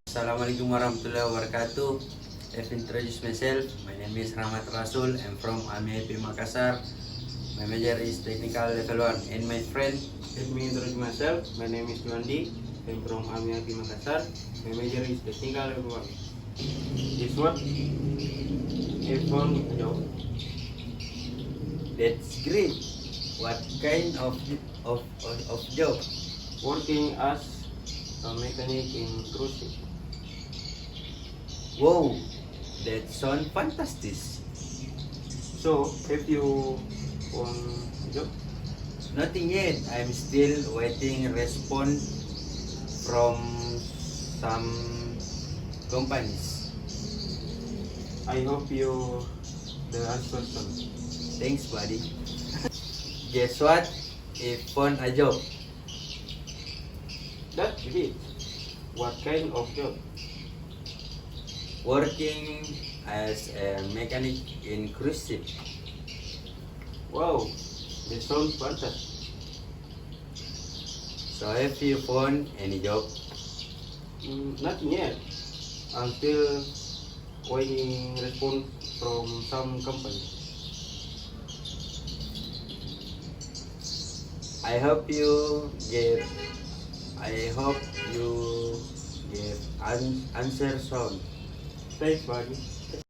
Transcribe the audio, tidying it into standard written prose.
Assalamualaikum warahmatullahi wabarakatuh. I've introduced myself. My name is Rahmat Rasul. I'm from AMIP Makassar. My major is technical level 1. And my friend, Let me introduce myself. My name is Juandi. I'm from AMIP Makassar. My major is technical level 1. Guess what? I found a job. that's great. What kind of job? Working as a mechanic in cruise ship. Wow, that sounds fantastic. So, have you found a job? Nothing yet. I'm still waiting response from some companies. I hope you the last person. Thanks, buddy. Guess what? I found a job. That's great. What kind of job? Working as a mechanic in cruise ship. Wow, that sounds fantastic. So have you found any job? Nothing yet. I'm still waiting response from some company. I hope you get answer soon. Thanks, buddy.